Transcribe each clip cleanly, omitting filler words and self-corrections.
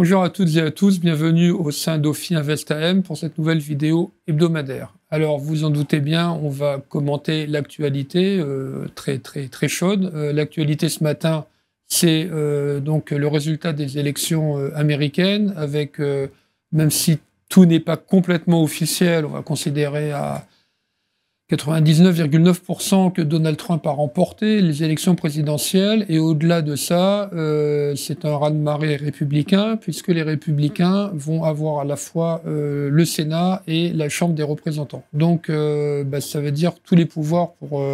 Bonjour à toutes et à tous, bienvenue au sein d'Ophi Invest AM pour cette nouvelle vidéo hebdomadaire. Alors, vous en doutez bien, on va commenter l'actualité très chaude. L'actualité ce matin, c'est donc le résultat des élections américaines, avec, même si tout n'est pas complètement officiel, on va considérer à 99,9% que Donald Trump a remporté les élections présidentielles. Et au-delà de ça, c'est un raz-de-marée républicain, puisque les républicains vont avoir à la fois le Sénat et la Chambre des représentants. Donc, ça veut dire tous les pouvoirs pour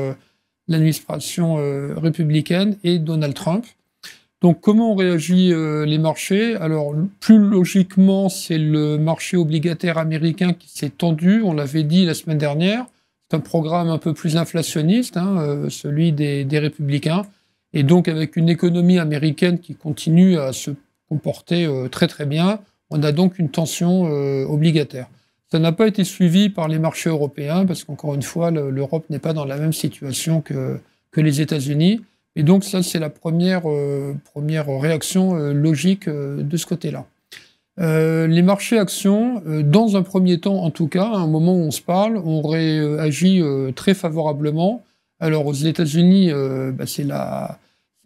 l'administration républicaine et Donald Trump. Donc, comment ont réagi les marchés? Alors, plus logiquement, c'est le marché obligataire américain qui s'est tendu, on l'avait dit la semaine dernière. C'est un programme un peu plus inflationniste, celui des républicains, et donc avec une économie américaine qui continue à se comporter très bien, on a donc une tension obligataire. Ça n'a pas été suivi par les marchés européens, parce qu'encore une fois, l'Europe n'est pas dans la même situation que les États-Unis, et donc ça, c'est la première réaction logique de ce côté-là. Les marchés actions, dans un premier temps en tout cas, à un moment où on se parle, ont réagi très favorablement. Alors aux États-Unis,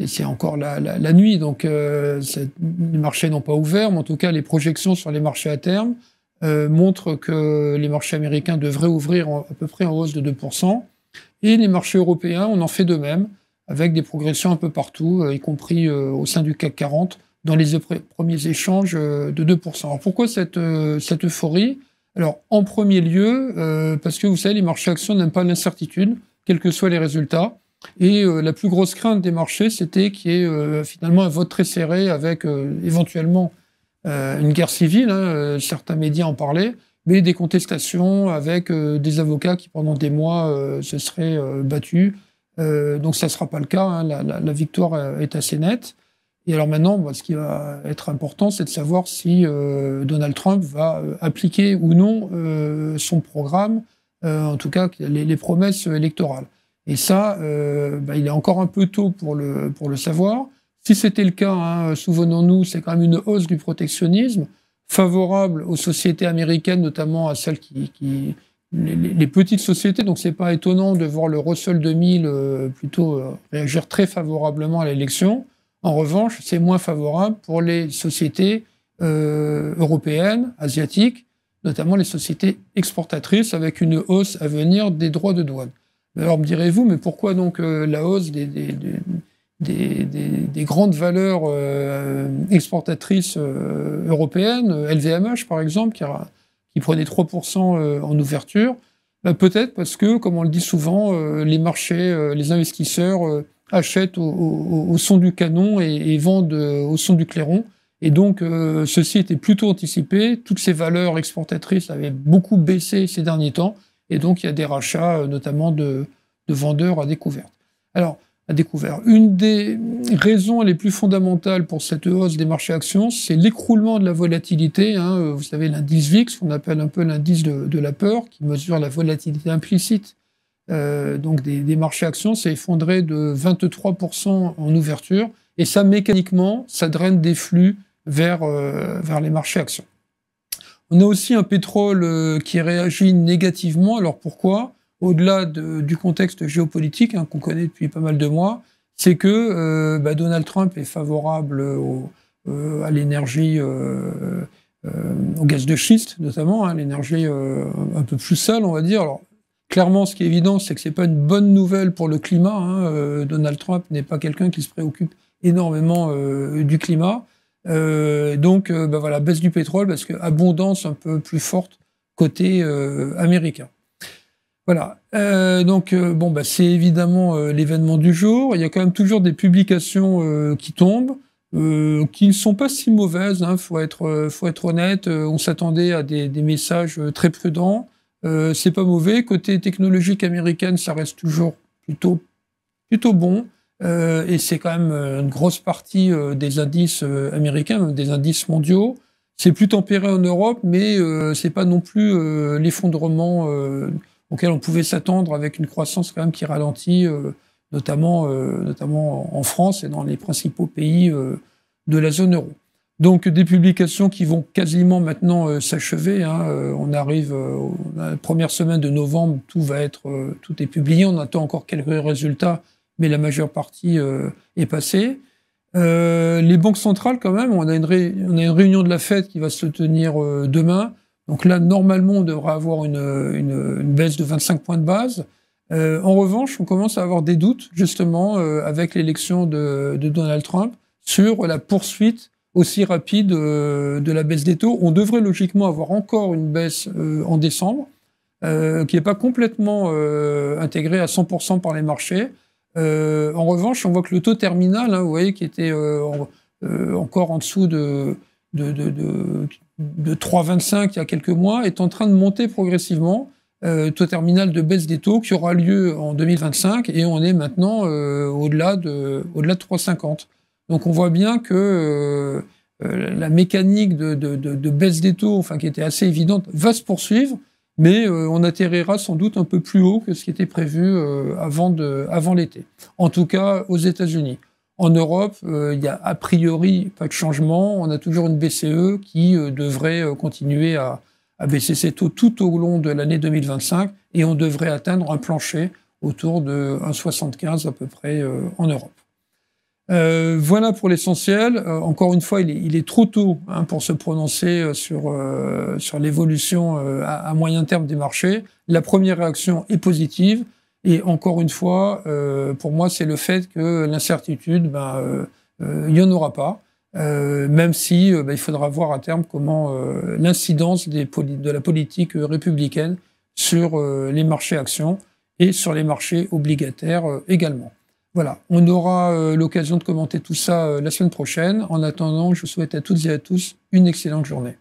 c'est encore la nuit, donc les marchés n'ont pas ouvert, mais en tout cas les projections sur les marchés à terme montrent que les marchés américains devraient ouvrir à peu près en hausse de 2%, et les marchés européens, on en fait de même, avec des progressions un peu partout, y compris au sein du CAC 40, dans les premiers échanges de 2%. Alors pourquoi cette euphorie? Alors en premier lieu, parce que vous savez, les marchés actions n'aiment pas l'incertitude, quels que soient les résultats. Et la plus grosse crainte des marchés, c'était qu'il y ait finalement un vote très serré avec éventuellement une guerre civile, certains médias en parlaient, mais des contestations avec des avocats qui pendant des mois se seraient battus. Donc ça ne sera pas le cas, la victoire est assez nette. Et alors maintenant, ce qui va être important, c'est de savoir si Donald Trump va appliquer ou non son programme, en tout cas les promesses électorales. Et ça, il est encore un peu tôt pour le savoir. Si c'était le cas, souvenons-nous, c'est quand même une hausse du protectionnisme favorable aux sociétés américaines, notamment à celles les petites sociétés. Donc c'est pas étonnant de voir le Russell 2000 plutôt réagir très favorablement à l'élection. En revanche, c'est moins favorable pour les sociétés européennes, asiatiques, notamment les sociétés exportatrices, avec une hausse à venir des droits de douane. Alors me direz-vous, mais pourquoi donc la hausse des grandes valeurs exportatrices européennes, LVMH par exemple, qui prenait 3% en ouverture? Peut-être parce que, comme on le dit souvent, les marchés, les investisseurs achètent au son du canon et vendent au son du clairon. Et donc, ceci était plutôt anticipé. Toutes ces valeurs exportatrices avaient beaucoup baissé ces derniers temps. Et donc, il y a des rachats, notamment de vendeurs à découvert. Alors, à découvert. Une des raisons les plus fondamentales pour cette hausse des marchés actions, c'est l'écroulement de la volatilité. Vous savez, l'indice VIX, qu'on appelle un peu l'indice de la peur, qui mesure la volatilité implicite donc des marchés actions, s'est effondré de 23% en ouverture, et ça, mécaniquement, ça draine des flux vers les marchés actions. On a aussi un pétrole qui réagit négativement. Alors pourquoi? Au-delà du contexte géopolitique qu'on connaît depuis pas mal de mois, c'est que Donald Trump est favorable à l'énergie, au gaz de schiste notamment, l'énergie un peu plus sale, on va dire. Alors, clairement, ce qui est évident, c'est que c'est pas une bonne nouvelle pour le climat. Donald Trump n'est pas quelqu'un qui se préoccupe énormément du climat. Donc, baisse du pétrole, parce que abondance un peu plus forte côté américain. Voilà. C'est évidemment l'événement du jour. Il y a quand même toujours des publications qui tombent, qui ne sont pas si mauvaises. Faut être honnête. On s'attendait à des messages très prudents. C'est pas mauvais. Côté technologique américaine, ça reste toujours plutôt bon. Et c'est quand même une grosse partie des indices américains, même des indices mondiaux. C'est plus tempéré en Europe, mais c'est pas non plus l'effondrement auquel on pouvait s'attendre, avec une croissance quand même qui ralentit, notamment en France et dans les principaux pays de la zone euro. Donc des publications qui vont quasiment maintenant s'achever. Hein. On arrive à la première semaine de novembre, tout est publié. On attend encore quelques résultats, mais la majeure partie est passée. Les banques centrales, quand même, on a une réunion de la Fed qui va se tenir demain. Donc là, normalement, on devrait avoir une baisse de 25 points de base. En revanche, on commence à avoir des doutes, justement, avec l'élection de Donald Trump, sur la poursuite aussi rapide de la baisse des taux. On devrait logiquement avoir encore une baisse en décembre, qui n'est pas complètement intégrée à 100% par les marchés. En revanche, on voit que le taux terminal, hein, vous voyez, qui était encore en dessous de 3,25 il y a quelques mois, est en train de monter progressivement. Taux terminal de baisse des taux qui aura lieu en 2025 et on est maintenant au-delà de 3,50. Donc on voit bien que la mécanique de baisse des taux, enfin qui était assez évidente, va se poursuivre, mais on atterrira sans doute un peu plus haut que ce qui était prévu avant l'été. En tout cas aux États-Unis. En Europe, il y a a priori pas de changement. On a toujours une BCE qui devrait continuer à baisser ses taux tout au long de l'année 2025 et on devrait atteindre un plancher autour de 1,75 à peu près en Europe. Voilà pour l'essentiel. Encore une fois, il est trop tôt hein, pour se prononcer sur l'évolution à moyen terme des marchés. La première réaction est positive. Et encore une fois, pour moi, c'est le fait que l'incertitude, il n'y en aura pas. Même si il faudra voir à terme comment l'incidence de la politique républicaine sur les marchés actions et sur les marchés obligataires également. Voilà, on aura l'occasion de commenter tout ça la semaine prochaine. En attendant, je vous souhaite à toutes et à tous une excellente journée.